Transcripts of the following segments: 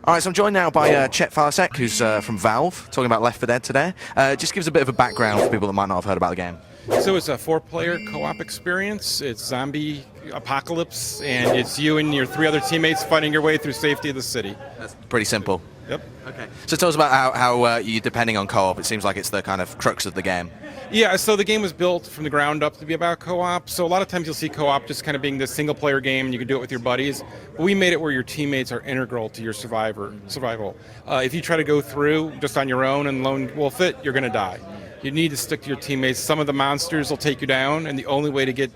All right, so I'm joined now by Chet Faliszek, who's from Valve, talking about Left 4 Dead today. Just gives a bit of a background for people that might not have heard about the game. So it's a 4-player co-op experience. It's zombie apocalypse, and it's you and your 3 other teammates fighting your way through safety of the city. That's pretty simple. Yep. Okay. So tell us about how you're depending on co-op. It seems like it's the kind of crux of the game. Yeah, so the game was built from the ground up to be about co-op. So a lot of times you'll see co-op just kind of being this single-player game, and you can do it with your buddies. But we made it where your teammates are integral to your survival. If you try to go through just on your own and lone wolf it, you're going to die. You need to stick to your teammates. Some of the monsters will take you down, and the only way to get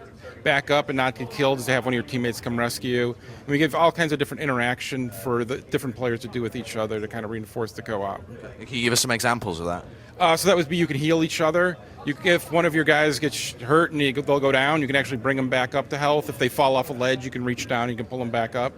back up and not get killed is to have one of your teammates come rescue you. And we give all kinds of different interaction for the different players to do with each other to kind of reinforce the co-op. Okay. Can you give us some examples of that? So that would be you can heal each other. If one of your guys gets hurt and they'll go down, you can actually bring them back up to health. If they fall off a ledge, you can reach down and you can pull them back up.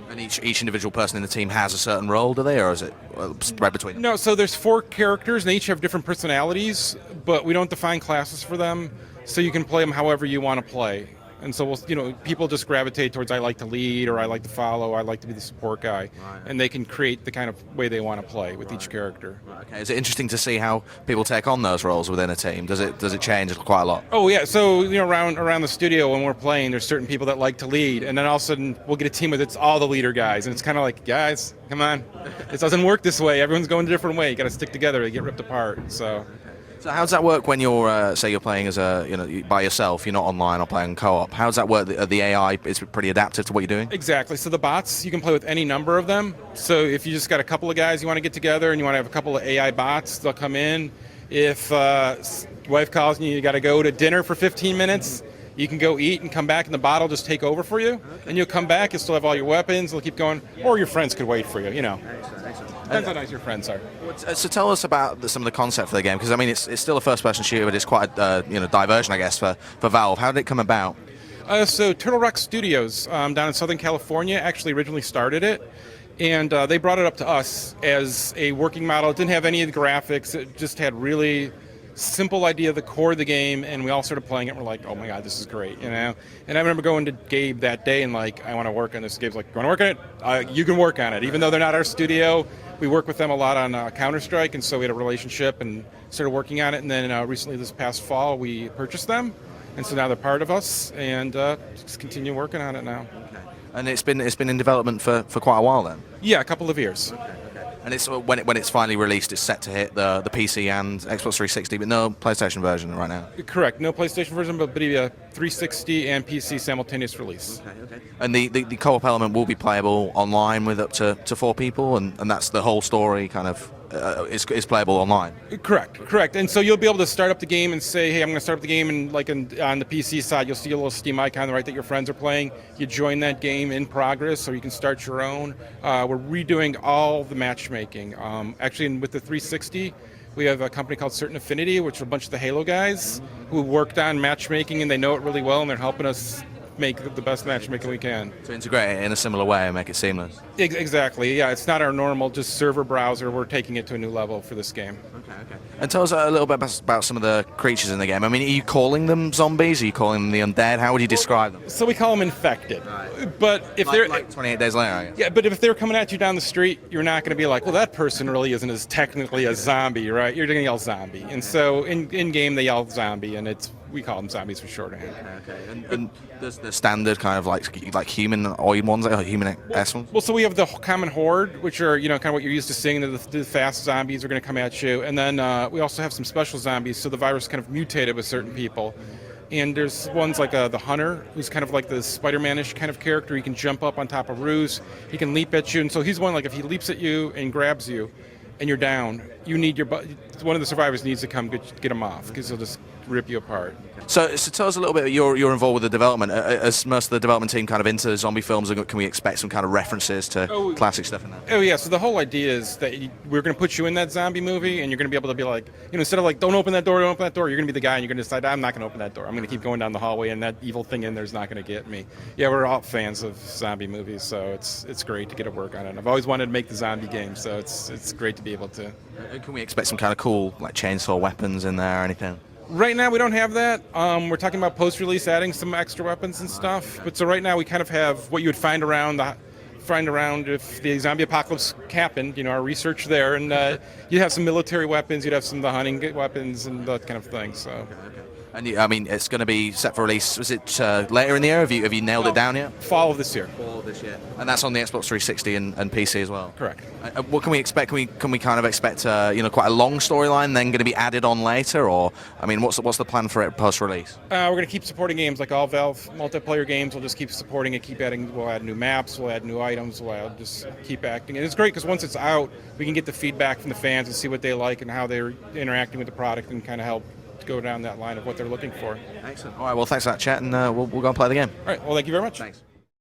And each individual person in the team has a certain role, do they, or is it spread between them? No, so there's 4 characters, and they each have different personalities, but we don't define classes for them, so you can play them however you want to play. And so, people just gravitate towards I like to lead, or I like to follow, I like to be the support guy. Right. And they can create the kind of way they want to play with each character. Right. Okay. Is it interesting to see how people take on those roles within a team? Does it change quite a lot? Oh, yeah. So, around the studio when we're playing, there's certain people that like to lead. And then all of a sudden, we'll get a team with it's all the leader guys. And it's kind of like, guys, come on. It doesn't work this way. Everyone's going a different way. You got to stick together. They get ripped apart. So how does that work when you're, say, you're playing as by yourself? You're not online or playing co-op. How does that work? The AI is pretty adaptive to what you're doing. Exactly. So the bots, you can play with any number of them. So if you just got a couple of guys you want to get together and you want to have a couple of AI bots, they'll come in. If wife calls and you got to go to dinner for 15 minutes, you can go eat and come back, and the bot will just take over for you. Okay. And you'll come back. You'll still have all your weapons. They'll keep going, or your friends could wait for you. Excellent. Depends how nice your friends are. So tell us about some of the concept for the game, because I mean it's still a first-person shooter, but it's quite a diversion, I guess, for Valve. How did it come about? So Turtle Rock Studios down in Southern California actually originally started it, and they brought it up to us as a working model. It didn't have any of the graphics. It just had really simple idea of the core of the game, and we all started playing it and we're like, oh my god, this is great, And I remember going to Gabe that day and like, I want to work on this. Gabe's like, you want to work on it? You can work on it. Even though they're not our studio, we work with them a lot on Counter-Strike, and so we had a relationship and started working on it, and then recently this past fall we purchased them, and so now they're part of us, and just continue working on it now. Okay. And it's been in development for quite a while then? Yeah, a couple of years. Okay. And it's when it's finally released, it's set to hit the PC and Xbox 360, but no PlayStation version right now. Correct, no PlayStation version, but be a 360 and PC simultaneous release. Okay. And the co-op element will be playable online with up to 4 people, and that's the whole story kind of. Is playable online. Correct. And so you'll be able to start up the game and say, hey, I'm going to start up the game, and on the PC side, you'll see a little Steam icon on the right that your friends are playing. You join that game in progress, or you can start your own. We're redoing all the matchmaking. Actually, with the 360, we have a company called Certain Affinity, which are a bunch of the Halo guys who worked on matchmaking, and they know it really well, and they're helping us make the best matchmaking we can. To integrate it in a similar way and make it seamless. Exactly, yeah. It's not our normal just server browser. We're taking it to a new level for this game. Okay. And tell us a little bit about some of the creatures in the game. I mean, are you calling them zombies? Are you calling them the undead? How would you describe them? So we call them infected. Right. But if they're like 28 days later, I guess. Yeah, but if they're coming at you down the street, you're not going to be like, well, that person really isn't as technically a zombie, right? You're going to yell zombie. And so in game they yell zombie, and we call them zombies for shorthand. Okay. And there's the standard kind of like humanoid ones, like human-esque ones? Well, so we have the common horde, which are, kind of what you're used to seeing. The fast zombies are going to come at you. And then we also have some special zombies, so the virus kind of mutated with certain people. And there's ones like the Hunter, who's kind of like the Spider-Man-ish kind of character. He can jump up on top of roofs. He can leap at you. And so he's one, like, if he leaps at you and grabs you and you're down, you need one of the survivors needs to come get him off, because he'll just rip you apart. So tell us a little bit. You're involved with the development. Is most of the development team kind of into zombie films? Or can we expect some kind of references to classic stuff in that? Oh yeah. So the whole idea is that we're going to put you in that zombie movie, and you're going to be able to be like, instead of like, don't open that door, you're going to be the guy, and you're going to decide, I'm not going to open that door. I'm going to keep going down the hallway, and that evil thing in there's not going to get me. Yeah, we're all fans of zombie movies, so it's great to get to work on it. I've always wanted to make the zombie game, so it's great to be able to. Can we expect some kind of cool like chainsaw weapons in there or anything? Right now we don't have that. We're talking about post-release adding some extra weapons and stuff. But so right now we kind of have what you would find around the find around if the zombie apocalypse happened, our research there, and you'd have some military weapons, you'd have some of the hunting weapons and that kind of thing. So. Okay. And I mean, it's going to be set for release. Was it later in the year? Have you nailed it down yet? Fall of this year. Fall of this year. And that's on the Xbox 360 and PC as well. Correct. What can we expect? Can we kind of expect quite a long storyline then going to be added on later, or I mean, what's the plan for it post release? We're going to keep supporting games like all Valve multiplayer games. We'll just keep supporting it, keep adding. We'll add new maps, we'll add new items, we'll just keep acting. And it's great because once it's out, we can get the feedback from the fans and see what they like and how they're interacting with the product and kind of help go down that line of what they're looking for. Excellent. All right, well, thanks for that, Chet, and we'll go and play the game. All right, well, thank you very much. Thanks.